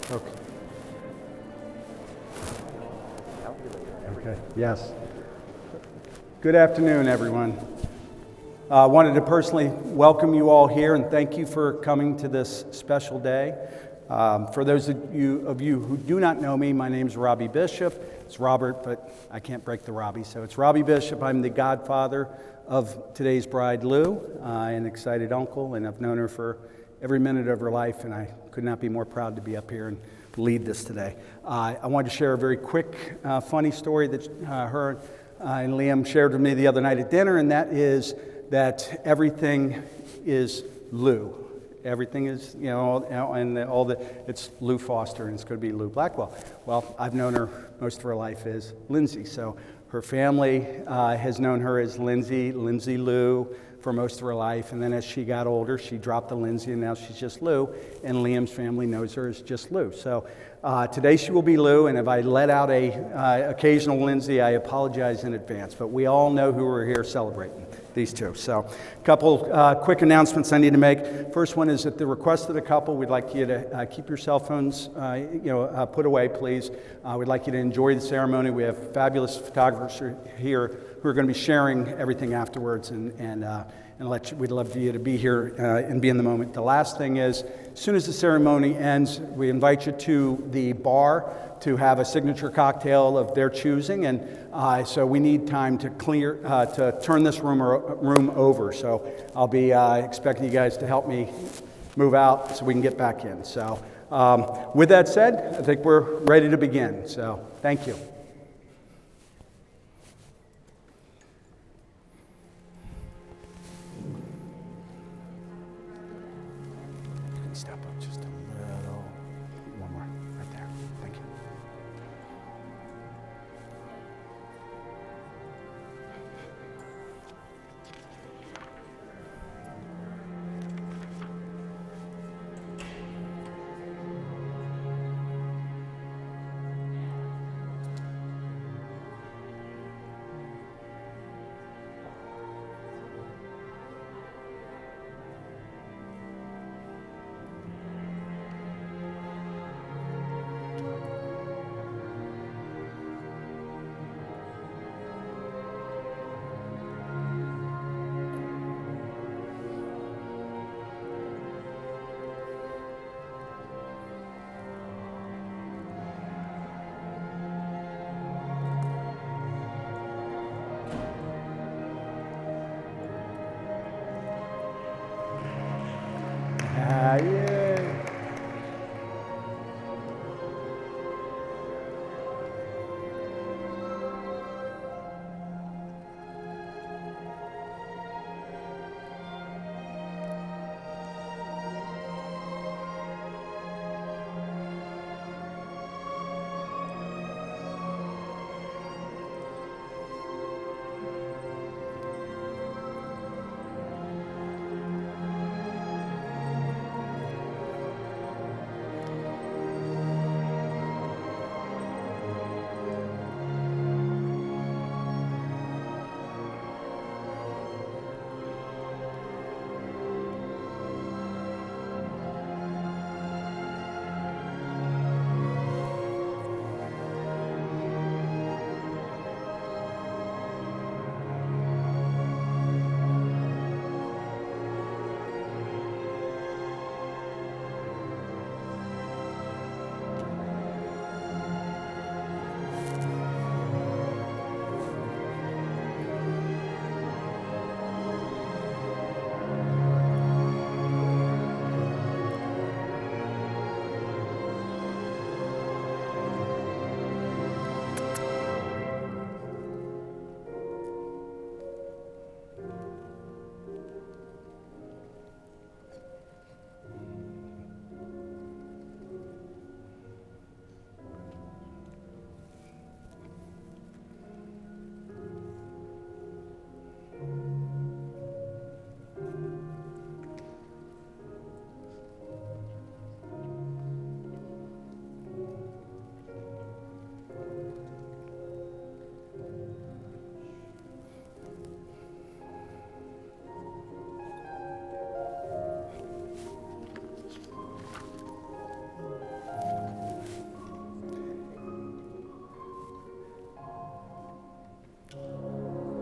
Okay. Okay. Yes. Good afternoon, everyone. I wanted to personally welcome you all here and thank you for coming to this special day. For those of you who do not know me, my name is Robbie Bishop. It's Robert, but I can't break the Robbie, so it's Robbie Bishop. I'm the godfather of today's bride, Lou, an excited uncle, and I've known her for every minute of her life, and I could not be more proud to be up here and lead this today. I wanted to share a very quick, funny story that her and Liam shared with me the other night at dinner, and that is that everything is Lou. Everything is, it's Lou Foster, and it's going to be Lou Blackwell. Well, I've known her most of her life as Lindsay, so her family has known her as Lindsay Lou, for most of her life, and then as she got older, she dropped the Lindsay, and now she's just Lou, and Liam's family knows her as just Lou. So today she will be Lou, and if I let out a occasional Lindsay, I apologize in advance, but we all know who we're here celebrating, these two. So a couple quick announcements I need to make. First one is at the request of the couple, we'd like you to keep your cell phones put away, please. We'd like you to enjoy the ceremony. We have fabulous photographers here who are going to be sharing everything afterwards, and we'd love for you to be here and be in the moment. The last thing is, as soon as the ceremony ends, we invite you to the bar to have a signature cocktail of their choosing, and so we need time to turn this room over. So I'll be expecting you guys to help me move out so we can get back in. So with that said, I think we're ready to begin. So thank you. Step up just a little. One more, right there. Thank you.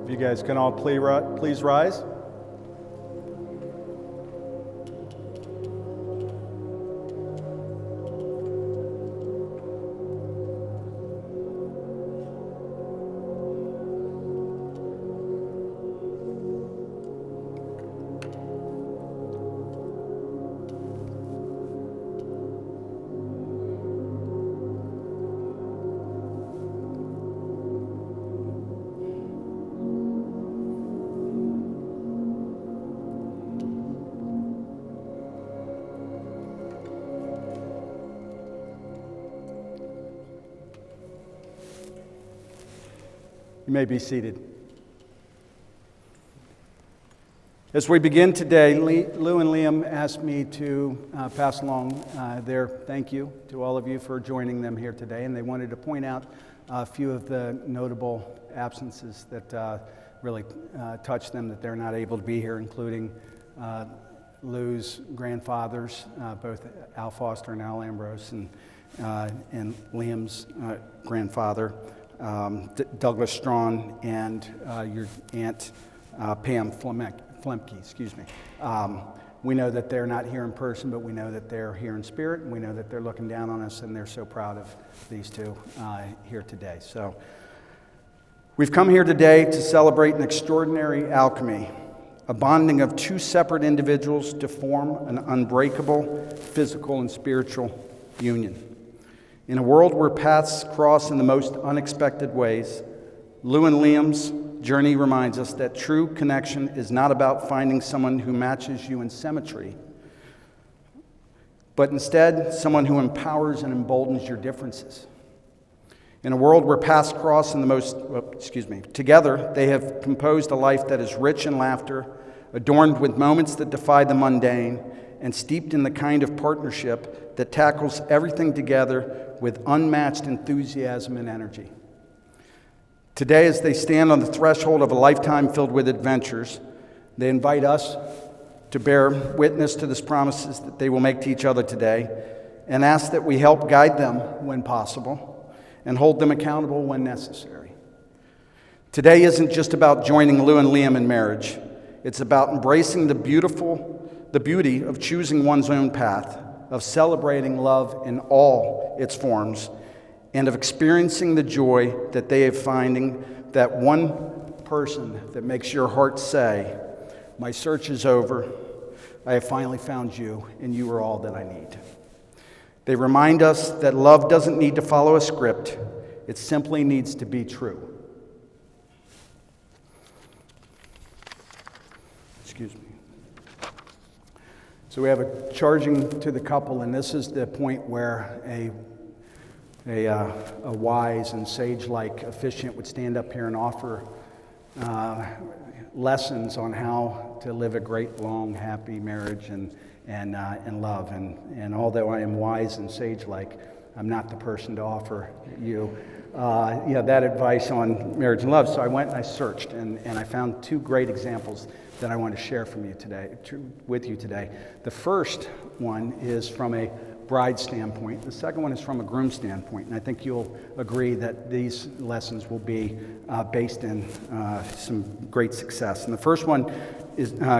If you guys can all please rise. You may be seated. As we begin today, Lou and Liam asked me to pass along their thank you to all of you for joining them here today, and they wanted to point out a few of the notable absences that really touched them, that they're not able to be here, including Lou's grandfathers, both Al Foster and Al Ambrose, and Liam's grandfather, Douglas Strawn, and your aunt Pam Flemke, excuse me. We know that they're not here in person, but we know that they're here in spirit, and we know that they're looking down on us, and they're so proud of these two here today. So we've come here today to celebrate an extraordinary alchemy, a bonding of two separate individuals to form an unbreakable physical and spiritual union. In a world where paths cross in the most unexpected ways, Lou and Liam's journey reminds us that true connection is not about finding someone who matches you in symmetry, but instead someone who empowers and emboldens your differences. In a world where paths cross in the most, together they have composed a life that is rich in laughter, adorned with moments that defy the mundane, and steeped in the kind of partnership that tackles everything together with unmatched enthusiasm and energy. Today, as they stand on the threshold of a lifetime filled with adventures, they invite us to bear witness to the promises that they will make to each other today, and ask that we help guide them when possible and hold them accountable when necessary. Today isn't just about joining Lou and Liam in marriage. It's about embracing the beauty of choosing one's own path, of celebrating love in all its forms, and of experiencing the joy that they have finding that one person that makes your heart say, "My search is over. I have finally found you, and you are all that I need." They remind us that love doesn't need to follow a script. It simply needs to be true. Excuse me. So we have a charging to the couple, and this is the point where a wise and sage-like officiant would stand up here and offer lessons on how to live a great, long, happy marriage and love. And although I am wise and sage-like, I'm not the person to offer you that advice on marriage and love. So I went and I searched, and I found two great examples that I want to share with you today. The first one is from a bride standpoint. The second one is from a groom standpoint. And I think you'll agree that these lessons will be based in some great success. And the first one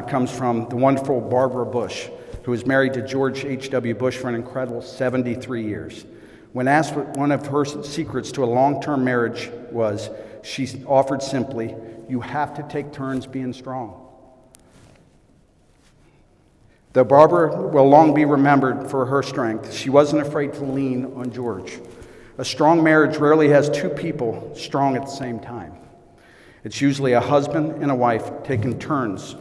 comes from the wonderful Barbara Bush, who was married to George H.W. Bush for an incredible 73 years. When asked what one of her secrets to a long-term marriage was, she offered simply, "You have to take turns being strong." Though Barbara will long be remembered for her strength, she wasn't afraid to lean on George. A strong marriage rarely has two people strong at the same time. It's usually a husband and a wife taking turns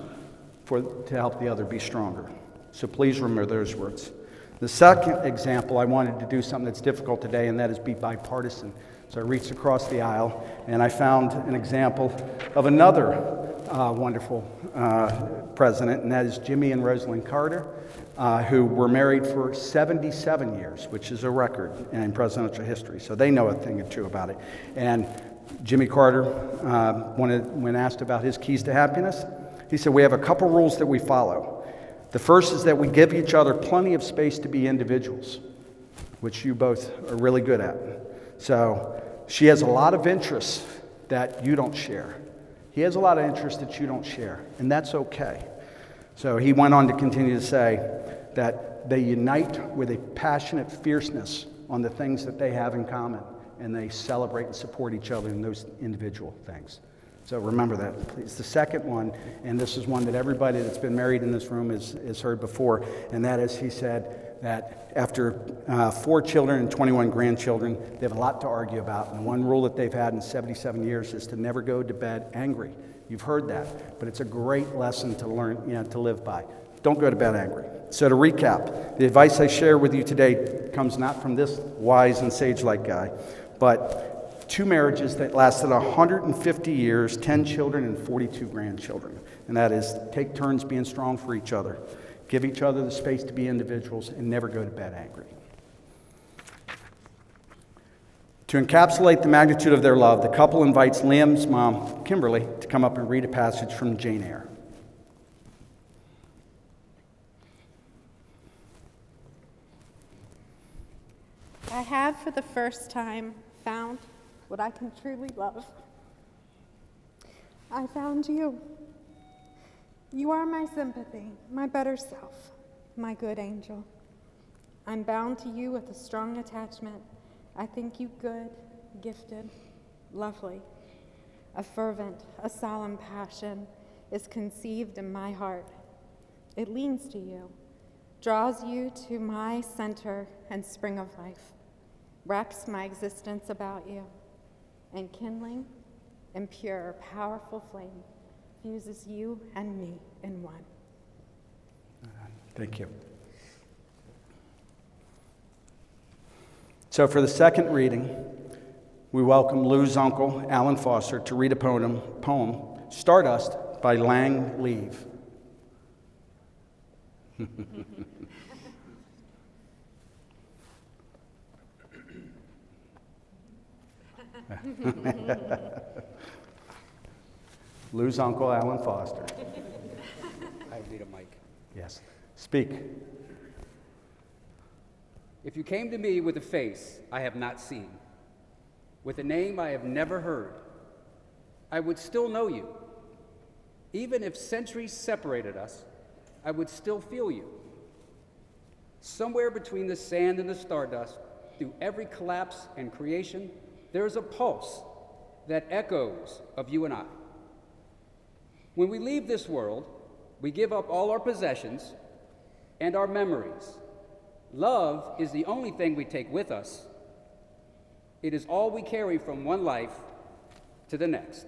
to help the other be stronger. So please remember those words. The second example, I wanted to do something that's difficult today, and that is be bipartisan. So I reached across the aisle, and I found an example of another wonderful president, and that is Jimmy and Rosalind Carter, who were married for 77 years, which is a record in presidential history. So they know a thing or two about it. And Jimmy Carter, when asked about his keys to happiness, he said, "We have a couple rules that we follow. The first is that we give each other plenty of space to be individuals," which you both are really good at. So she has a lot of interests that you don't share. He has a lot of interests that you don't share, and that's okay. So he went on to continue to say that they unite with a passionate fierceness on the things that they have in common, and they celebrate and support each other in those individual things. So remember that, please. The second one, and this is one that everybody that's been married in this room has heard before, and that is he said that after 4 children and 21 grandchildren, they have a lot to argue about. And one rule that they've had in 77 years is to never go to bed angry. You've heard that, but it's a great lesson to learn, to live by. Don't go to bed angry. So to recap, the advice I share with you today comes not from this wise and sage-like guy, but 2 marriages that lasted 150 years, 10 children, and 42 grandchildren. And that is, take turns being strong for each other. Give each other the space to be individuals, and never go to bed angry. To encapsulate the magnitude of their love, the couple invites Liam's mom, Kimberly, to come up and read a passage from Jane Eyre. I have for the first time found what I can truly love. I found you. You are my sympathy, my better self, my good angel. I'm bound to you with a strong attachment. I think you good, gifted, lovely. A fervent, a solemn passion is conceived in my heart. It leans to you, draws you to my center and spring of life, wraps my existence about you, and kindling and pure, powerful flame fuses you and me in one. Thank you. So for the second reading, we welcome Lou's uncle, Alan Foster, to read a poem, Stardust by Lang Leave. Lou's uncle, Alan Foster. I need a mic. Yes. Speak. If you came to me with a face I have not seen, with a name I have never heard, I would still know you. Even if centuries separated us, I would still feel you. Somewhere between the sand and the stardust, through every collapse and creation, there is a pulse that echoes of you and I. When we leave this world, we give up all our possessions and our memories. Love is the only thing we take with us. It is all we carry from one life to the next.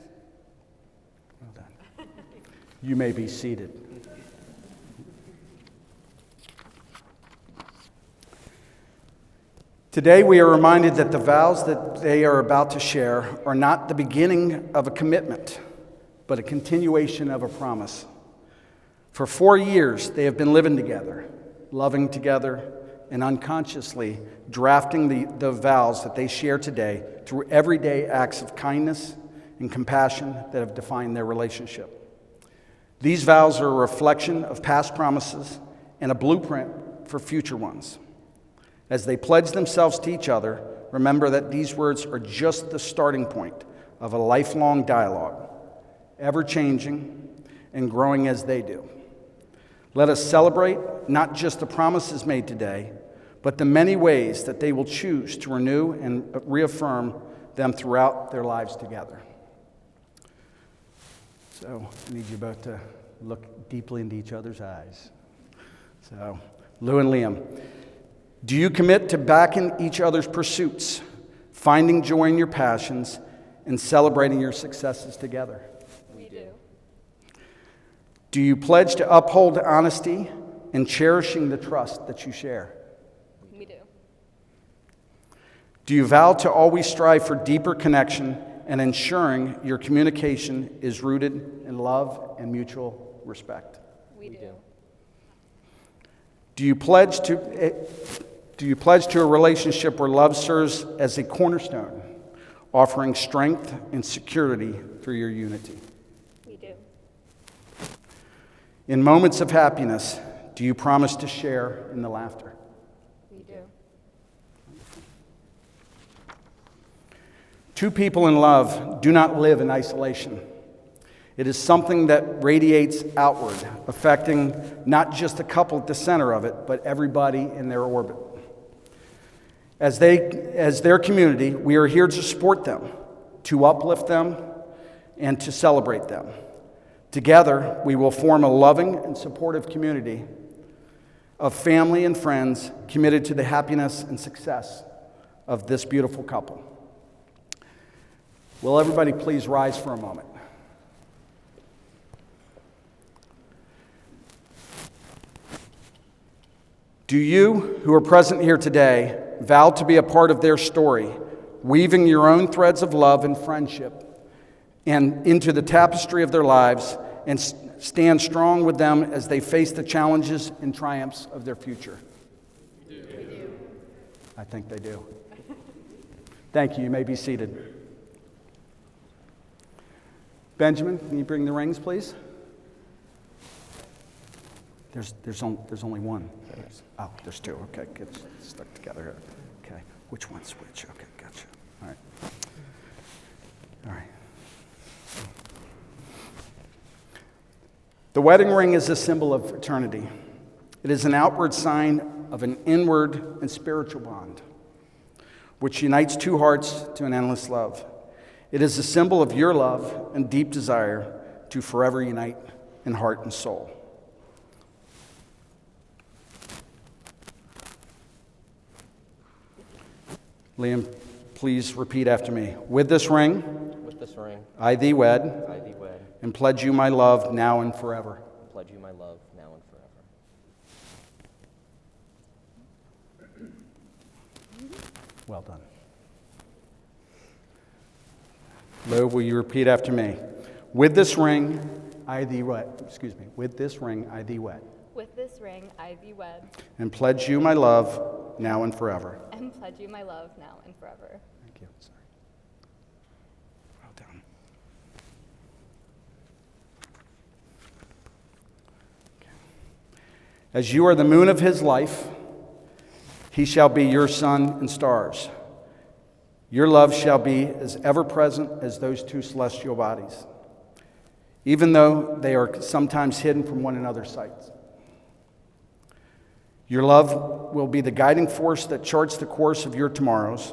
Well done. You may be seated. Today we are reminded that the vows that they are about to share are not the beginning of a commitment, but a continuation of a promise. For 4 years they have been living together, loving together, and unconsciously drafting the vows that they share today through everyday acts of kindness and compassion that have defined their relationship. These vows are a reflection of past promises and a blueprint for future ones. As they pledge themselves to each other, remember that these words are just the starting point of a lifelong dialogue, ever-changing and growing as they do. Let us celebrate not just the promises made today, but the many ways that they will choose to renew and reaffirm them throughout their lives together. So I need you both to look deeply into each other's eyes. So, Lou and Liam, do you commit to backing each other's pursuits, finding joy in your passions, and celebrating your successes together? We do. Do you pledge to uphold honesty and cherishing the trust that you share? We do. Do you vow to always strive for deeper connection and ensuring your communication is rooted in love and mutual respect? We do. Do you pledge to a relationship where love serves as a cornerstone, offering strength and security through your unity? We do. In moments of happiness, do you promise to share in the laughter? We do. Two people in love do not live in isolation. It is something that radiates outward, affecting not just the couple at the center of it, but everybody in their orbit. As their community, we are here to support them, to uplift them, and to celebrate them. Together, we will form a loving and supportive community of family and friends committed to the happiness and success of this beautiful couple. Will everybody please rise for a moment? Do you, who are present here today, vow to be a part of their story, weaving your own threads of love and friendship and into the tapestry of their lives, and stand strong with them as they face the challenges and triumphs of their future? We do. I think they do. Thank you. You may be seated. Benjamin, can you bring the rings, please? There's only one. There's two. Okay, get stuck together here. Okay, which one's which? Okay, gotcha. All right. The wedding ring is a symbol of eternity. It is an outward sign of an inward and spiritual bond, which unites two hearts to an endless love. It is a symbol of your love and deep desire to forever unite in heart and soul. Liam, please repeat after me. With this ring, I thee wed, and pledge you my love now and forever. Pledge you my love now and forever. Well done. Lo, will you repeat after me? With this ring, I thee wed. With this ring, I thee wed. With this ring, I thee wed, And pledge you my love now and forever. and pledge you my love now and forever. Thank you. Sorry. Well done. Okay. As you are the moon of his life, he shall be your sun and stars. Your love shall be as ever present as those two celestial bodies, even though they are sometimes hidden from one another's sights. Your love will be the guiding force that charts the course of your tomorrows,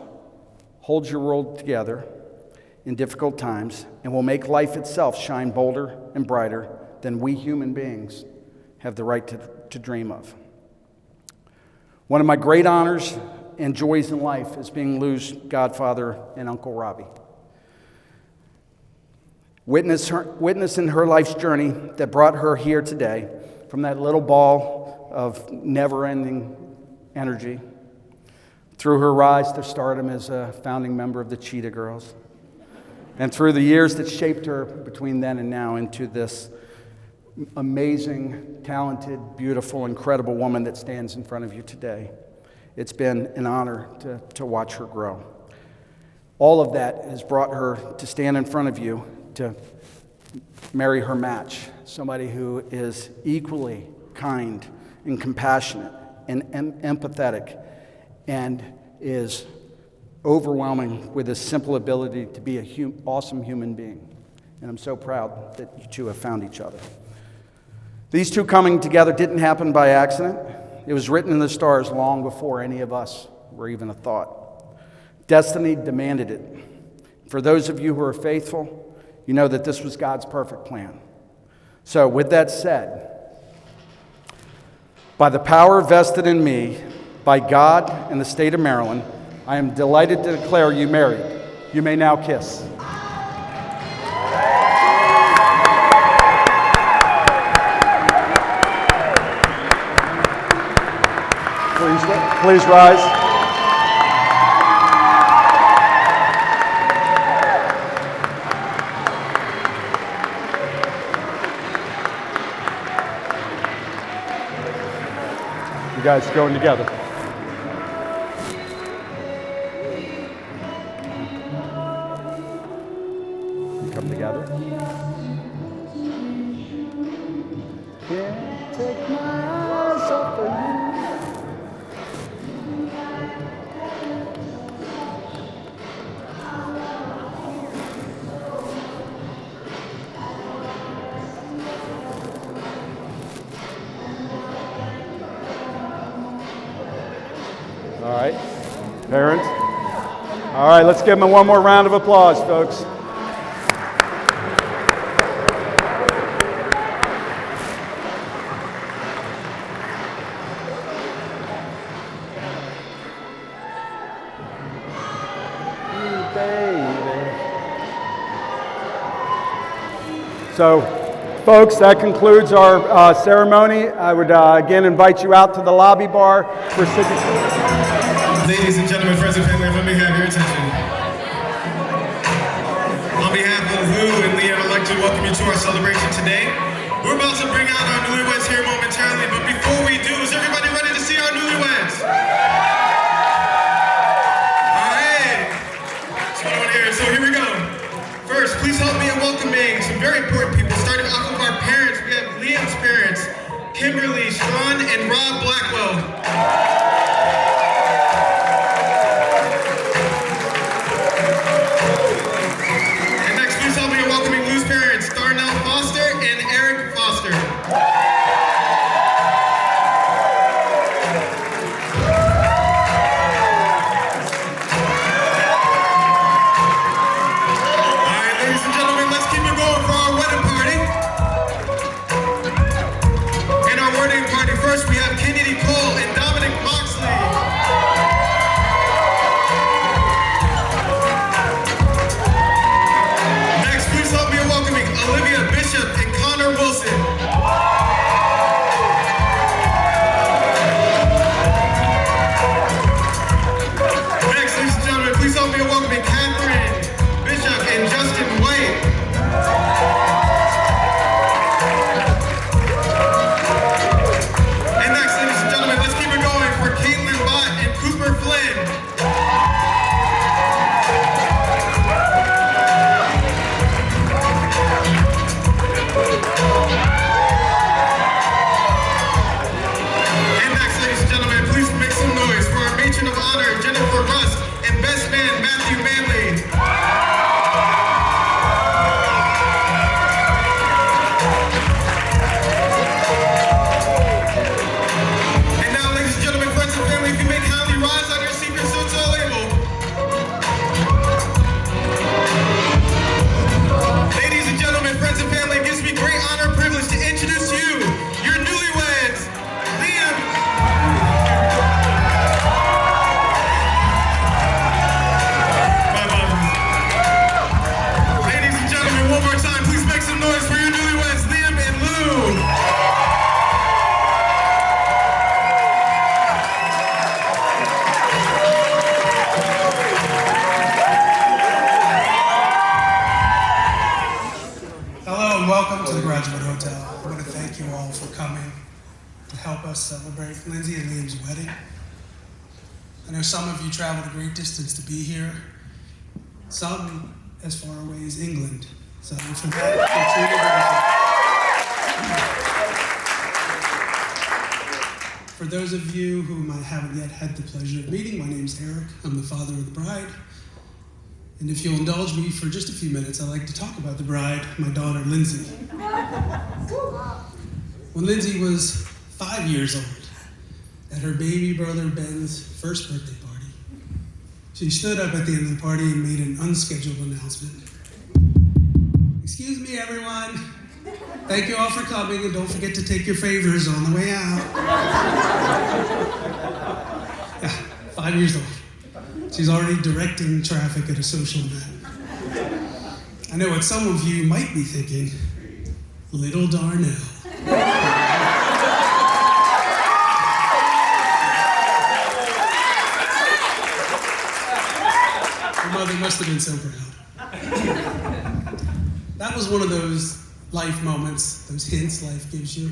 holds your world together in difficult times, and will make life itself shine bolder and brighter than we human beings have the right to dream of. One of my great honors and joys in life is being Lou's godfather and Uncle Robbie. Witnessing her life's journey that brought her here today, from that little ball of never-ending energy, through her rise to stardom as a founding member of the Cheetah Girls, and through the years that shaped her between then and now into this amazing, talented, beautiful, incredible woman that stands in front of you today. It's been an honor to watch her grow. All of that has brought her to stand in front of you to marry her match, somebody who is equally kind and compassionate and empathetic, and is overwhelming with a simple ability to be an awesome human being. And I'm so proud that you two have found each other. These two coming together didn't happen by accident. It was written in the stars long before any of us were even a thought. Destiny demanded it. For those of you who are faithful, you know that this was God's perfect plan. So with that said, by the power vested in me by God and the state of Maryland, I am delighted to declare you married. You may now kiss. Please rise. You guys going together. You come together. Can't take my eyes off of you. All right. Parents? All right, let's give them one more round of applause, folks. So, folks, that concludes our ceremony. I would again invite you out to the lobby bar for signature. Ladies and gentlemen, friends and family, let me have your attention. On behalf of Lou and Leanne, I'd like to welcome you to our celebration today. We're about to bring out our newlyweds here momentarily, but before we do, is everybody ready to see our newlyweds? All right. What's going on here? So here we go. First, please help me in welcoming some very important people. Starting off with our parents, we have Liam's parents, Kimberly, Sean, and Rob Blackwell. And next, please help me in welcoming Lou's parents, Darnell Foster and Eric Foster. First, we have Kennedy Cole and Dominic Moxley. Next, please help me in welcoming Olivia Bishop and Connor Wilson. Next, ladies and gentlemen, please help me in welcoming Catherine Bishop and Justin White. Celebrate Lindsay and Liam's wedding. I know some of you traveled a great distance to be here, some as far away as England. So for that, for those of you whom I haven't yet had the pleasure of meeting, my name's Eric. I'm the father of the bride. And if you'll indulge me for just a few minutes, I'd like to talk about the bride, my daughter, Lindsay. When Lindsay was 5 years old, at her baby brother Ben's first birthday party, she stood up at the end of the party and made an unscheduled announcement. Excuse me, everyone. Thank you all for coming, and don't forget to take your favors on the way out. Yeah, 5 years old. She's already directing traffic at a social event. I know what some of you might be thinking, little Darnell. Mother must have been so proud. That was one of those life moments, those hints life gives you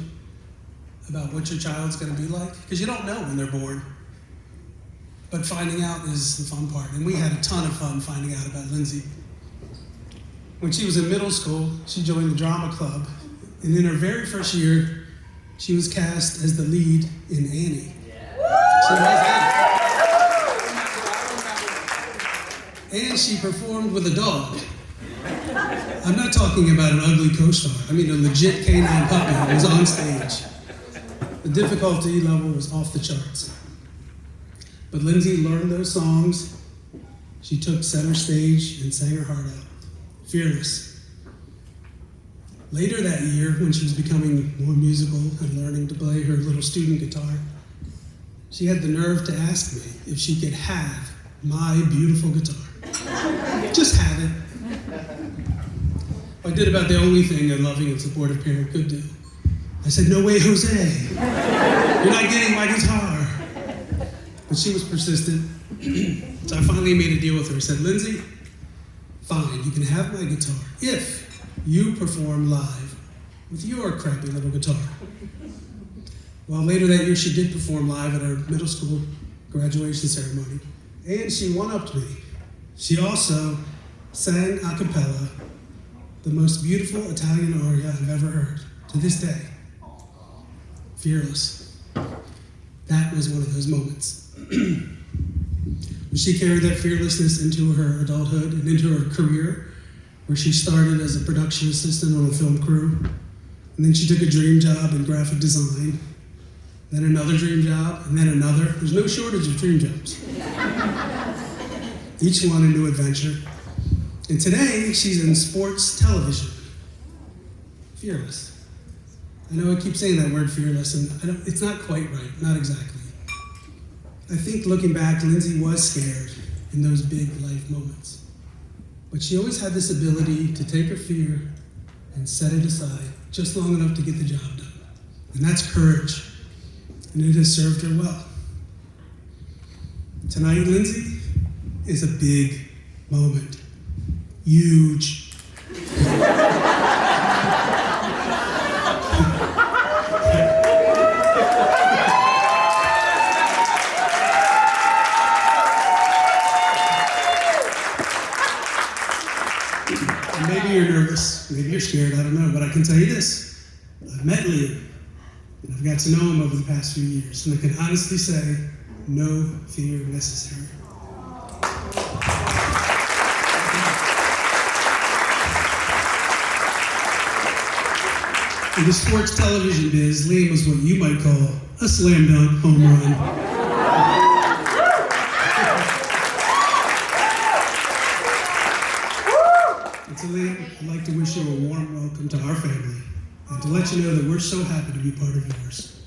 about what your child's going to be like, because you don't know when they're born. But finding out is the fun part, and we had a ton of fun finding out about Lindsay. When she was in middle school, she joined the drama club, and in her very first year, she was cast as the lead in Annie. She was Annie. And she performed with a dog. I'm not talking about an ugly co-star. I mean a legit canine puppy that was on stage. The difficulty level was off the charts. But Lindsay learned those songs. She took center stage and sang her heart out. Fearless. Later that year, when she was becoming more musical and learning to play her little student guitar, she had the nerve to ask me if she could have my beautiful guitar. Just have it. I did about the only thing a loving and supportive parent could do. I said, "No way, Jose. You're not getting my guitar." But she was persistent. So I finally made a deal with her. I said, "Lindsay, fine, you can have my guitar if you perform live with your crappy little guitar." Well, later that year, she did perform live at our middle school graduation ceremony, and she one-upped me. She also sang a cappella the most beautiful Italian aria I've ever heard to this day. Fearless. That was one of those moments. She carried that fearlessness into her adulthood and into her career, where she started as a production assistant on a film crew. And then she took a dream job in graphic design, then another dream job, and then another. There's no shortage of dream jobs. Each one a new adventure. And today, she's in sports television. Fearless. I know I keep saying that word fearless, and it's not quite right, not exactly. I think looking back, Lindsay was scared in those big life moments. But she always had this ability to take her fear and set it aside just long enough to get the job done. And that's courage. And it has served her well. Tonight, Lindsay, is a big moment. Huge. Maybe you're nervous, maybe you're scared, I don't know, but I can tell you this. I've met Liam, and I've got to know him over the past few years, and I can honestly say, no fear necessary. In the sports television biz, Liam was what you might call a slam dunk home run. So Liam, I'd like to wish you a warm welcome to our family and to let you know that we're so happy to be part of yours.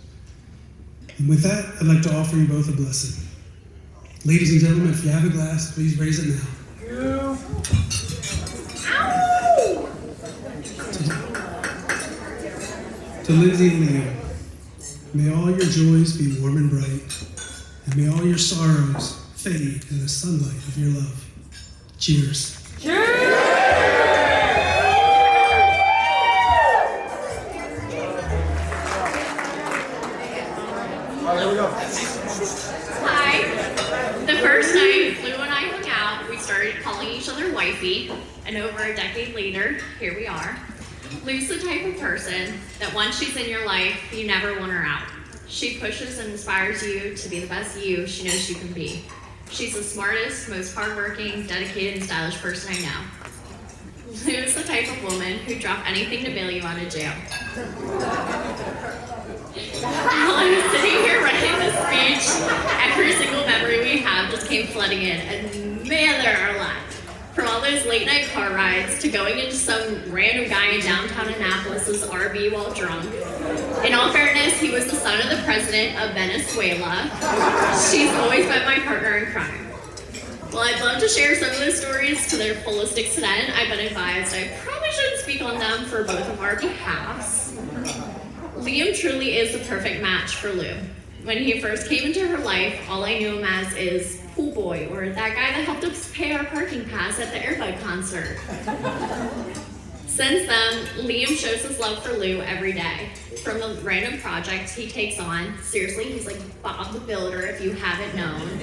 And with that, I'd like to offer you both a blessing. Ladies and gentlemen, if you have a glass, please raise it now. To Lindsay and Liam, may all your joys be warm and bright, and may all your sorrows fade in the sunlight of your love. Cheers. Hi. The first night Lou and I hung out, we started calling each other wifey, and over a decade later, here we are. Lou's the type of person that once she's in your life, you never want her out. She pushes and inspires you to be the best you she knows you can be. She's the smartest, most hardworking, dedicated, and stylish person I know. Lou is the type of woman who'd drop anything to bail you out of jail. While I was sitting here writing this speech, every single memory we have just came flooding in, and man, there are a lot. From all those late night car rides to going into some random guy in downtown Annapolis' RV while drunk. In all fairness, he was the son of the president of Venezuela. She's always been my partner in crime. While I'd love to share some of those stories to their fullest extent, I've been advised I probably shouldn't speak on them for both of our behalves. Liam truly is the perfect match for Lou. When he first came into her life, all I knew him as is pool boy, or that guy that helped us pay our parking pass at the Airbud concert. Since then, Liam shows his love for Lou every day. From the random projects he takes on, seriously, he's like Bob the Builder if you haven't known,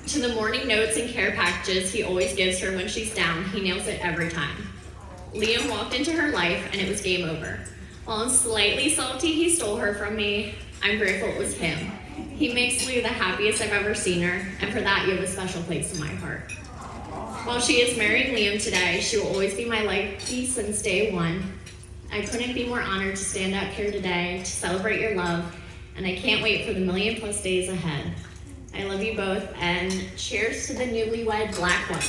to the morning notes and care packages he always gives her when she's down, he nails it every time. Liam walked into her life and it was game over. While I'm slightly salty he stole her from me, I'm grateful it was him. He makes Lou the happiest I've ever seen her, and for that you have a special place in my heart. While she is marrying Liam today, she will always be my life piece since day one. I couldn't be more honored to stand up here today to celebrate your love, and I can't wait for the 1,000,000+ days ahead. I love you both, and cheers to the newlywed black ones.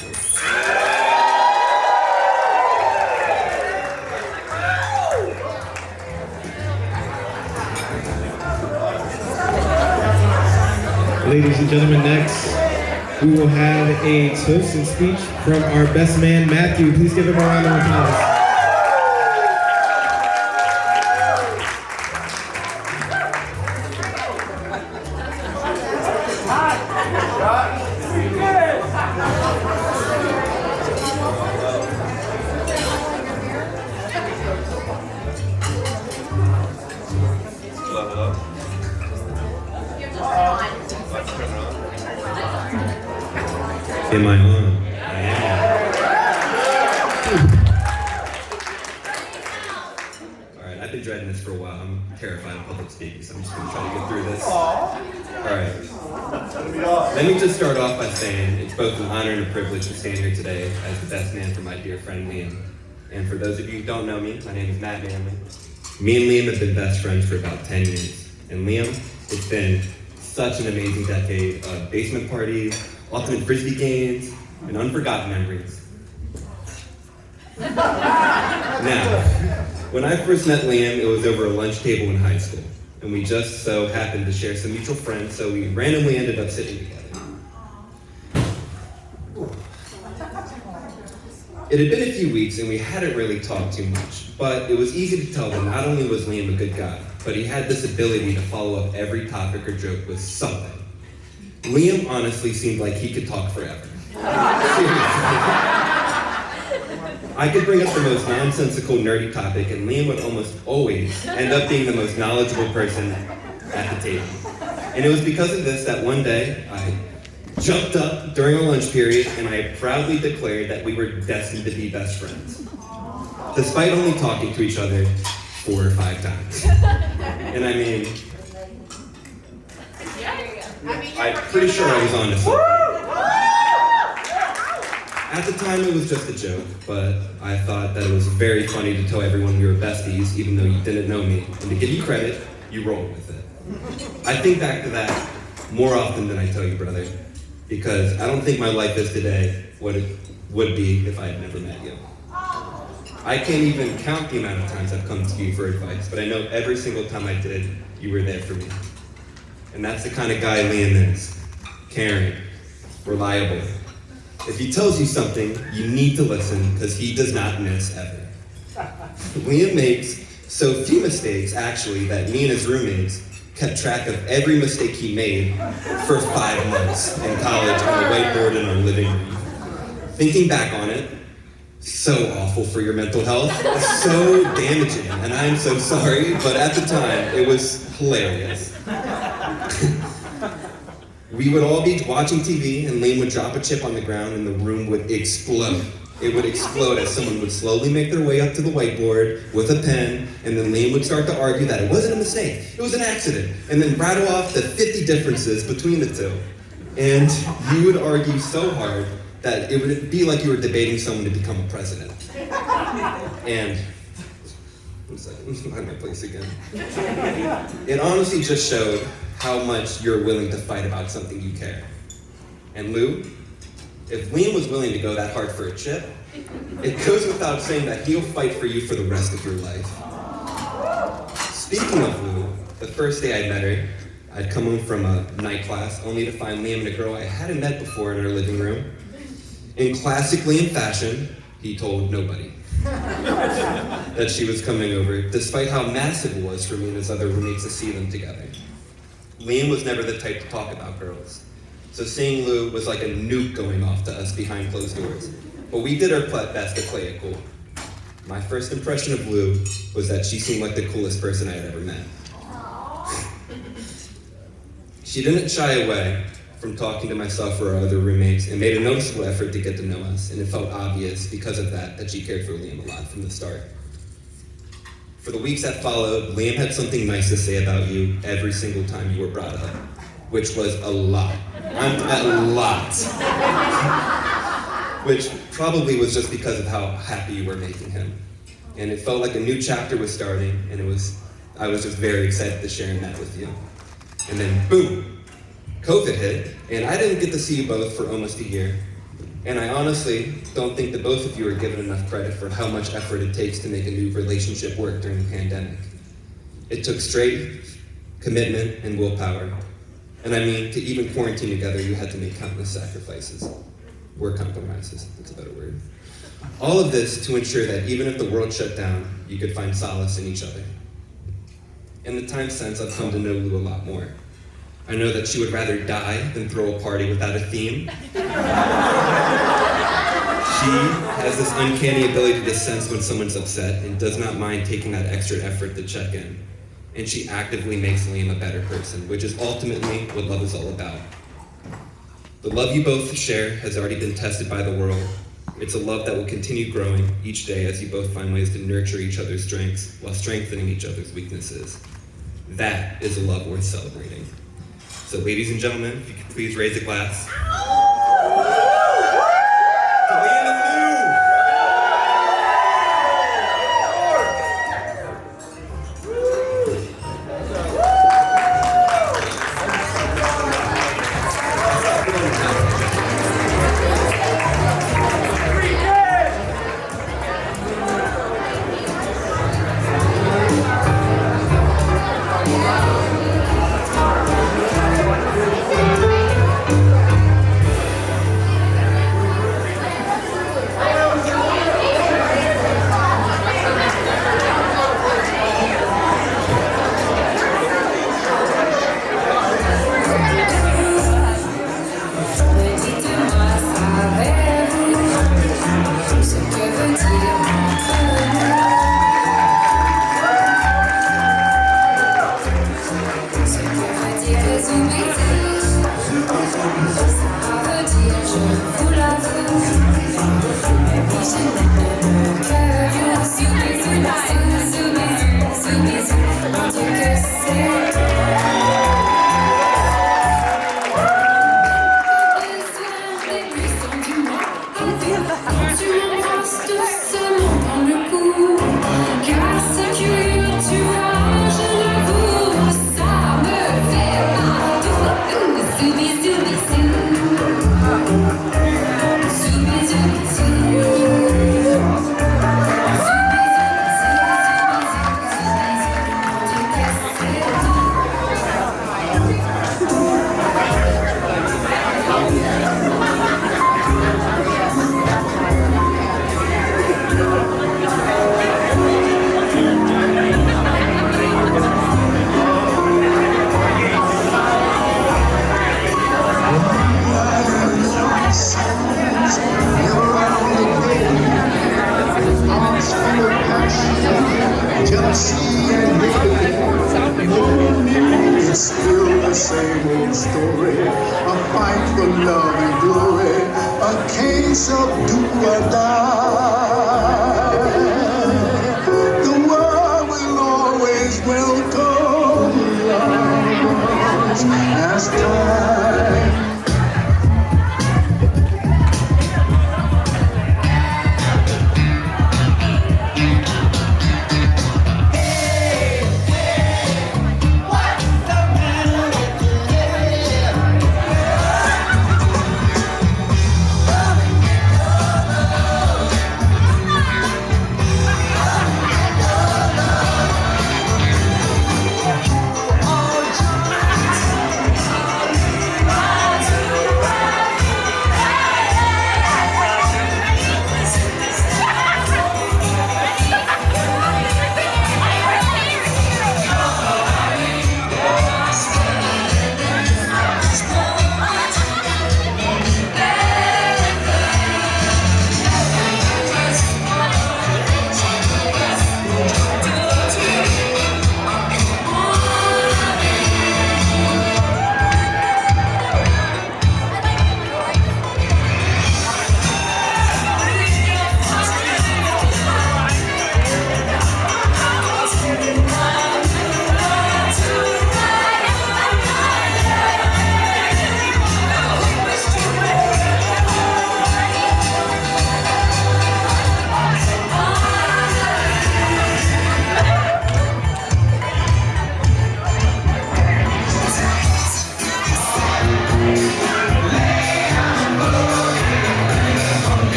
Ladies and gentlemen, next we will have a toast and speech from our best man, Matthew. Please give him a round of applause. Am I on? I am. All right, I've been dreading this for a while. I'm terrified of public speaking, so I'm just gonna try to get through this. All right. Let me just start off by saying it's both an honor and a privilege to stand here today as the best man for my dear friend Liam. And for those of you who don't know me, my name is Matt Manley. Me and Liam have been best friends for about 10 years. And Liam, it's been such an amazing decade of basement parties, ultimate frisbee games, and unforgotten memories. Now, when I first met Liam, it was over a lunch table in high school, and we just so happened to share some mutual friends, so we randomly ended up sitting together. It had been a few weeks, and we hadn't really talked too much, but it was easy to tell that not only was Liam a good guy, but he had this ability to follow up every topic or joke with something. Liam honestly seemed like he could talk forever. I could bring up the most nonsensical, nerdy topic, and Liam would almost always end up being the most knowledgeable person at the table. And it was because of this that one day I jumped up during a lunch period and I proudly declared that we were destined to be best friends, despite only talking to each other 4 or 5 times. And I mean, I'm pretty sure I was on to something. At the time, it was just a joke, but I thought that it was very funny to tell everyone we were besties, even though you didn't know me. And to give you credit, you rolled with it. I think back to that more often than I tell you, brother, because I don't think my life is today what it would be if I had never met you. I can't even count the amount of times I've come to you for advice, but I know every single time I did, you were there for me. And that's the kind of guy Liam is. Caring, reliable. If he tells you something, you need to listen, because he does not miss ever. Liam makes so few mistakes, actually, that me and his roommates kept track of every mistake he made for 5 months in college on the whiteboard in our living room. Thinking back on it, so awful for your mental health, so damaging, and I'm so sorry, but at the time, it was hilarious. We would all be watching TV, and Liam would drop a chip on the ground, and the room would explode. It would explode as someone would slowly make their way up to the whiteboard with a pen, and then Liam would start to argue that it wasn't a mistake, it was an accident, and then rattle off the 50 differences between the two. And you would argue so hard that it would be like you were debating someone to become a president. And, one second, let me find my place again. It honestly just showed how much you're willing to fight about something you care. And Lou, if Liam was willing to go that hard for a chip, it goes without saying that he'll fight for you for the rest of your life. Speaking of Lou, the first day I met her, I'd come home from a night class only to find Liam and a girl I hadn't met before in our living room. In classic Liam fashion, he told nobody that she was coming over, despite how massive it was for me and his other roommates to see them together. Liam was never the type to talk about girls, so seeing Lou was like a nuke going off to us behind closed doors. But we did our best to play it cool. My first impression of Lou was that she seemed like the coolest person I had ever met. She didn't shy away from talking to myself or our other roommates and made a noticeable effort to get to know us, and it felt obvious because of that she cared for Liam a lot from the start. For the weeks that followed, Liam had something nice to say about you every single time you were brought up, which was a lot. A lot. Which probably was just because of how happy you were making him. And it felt like a new chapter was starting, and I was just very excited to share that with you. And then, boom, COVID hit, and I didn't get to see you both for almost a year. And I honestly don't think that both of you are given enough credit for how much effort it takes to make a new relationship work during the pandemic. It took strength, commitment, and willpower. And I mean, to even quarantine together, you had to make countless sacrifices. Or compromises, that's a better word. All of this to ensure that even if the world shut down, you could find solace in each other. In the time since, I've come to know Lou a lot more. I know that she would rather die than throw a party without a theme. She has this uncanny ability to sense when someone's upset and does not mind taking that extra effort to check in. And she actively makes Liam a better person, which is ultimately what love is all about. The love you both share has already been tested by the world. It's a love that will continue growing each day as you both find ways to nurture each other's strengths while strengthening each other's weaknesses. That is a love worth celebrating. So ladies and gentlemen, if you could please raise a glass. To Liam and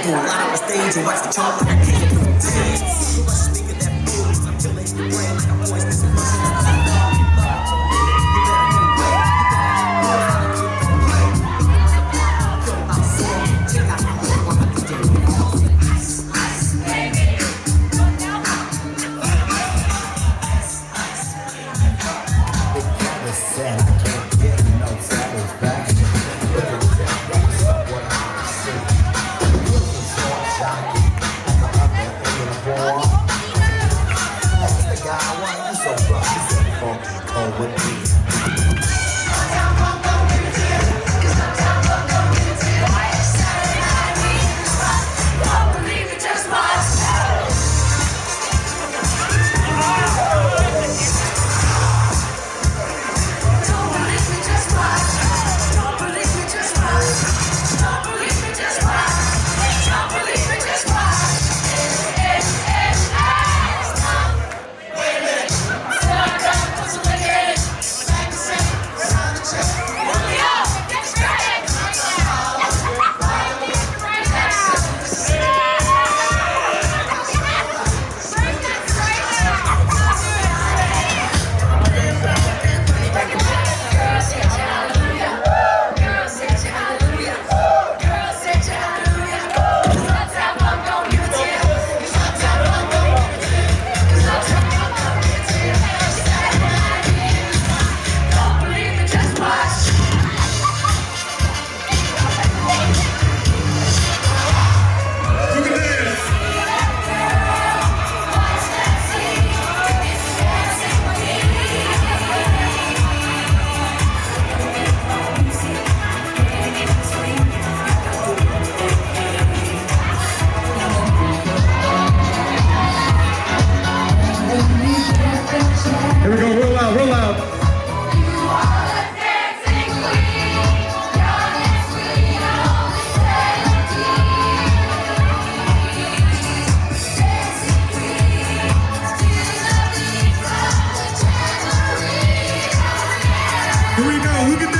Go light up the stage and watch the chalk like I came through. Too much speaking that moves. I'm killing your brain like a voice missing. Here we go, roll out, roll out. Here we go, look at this.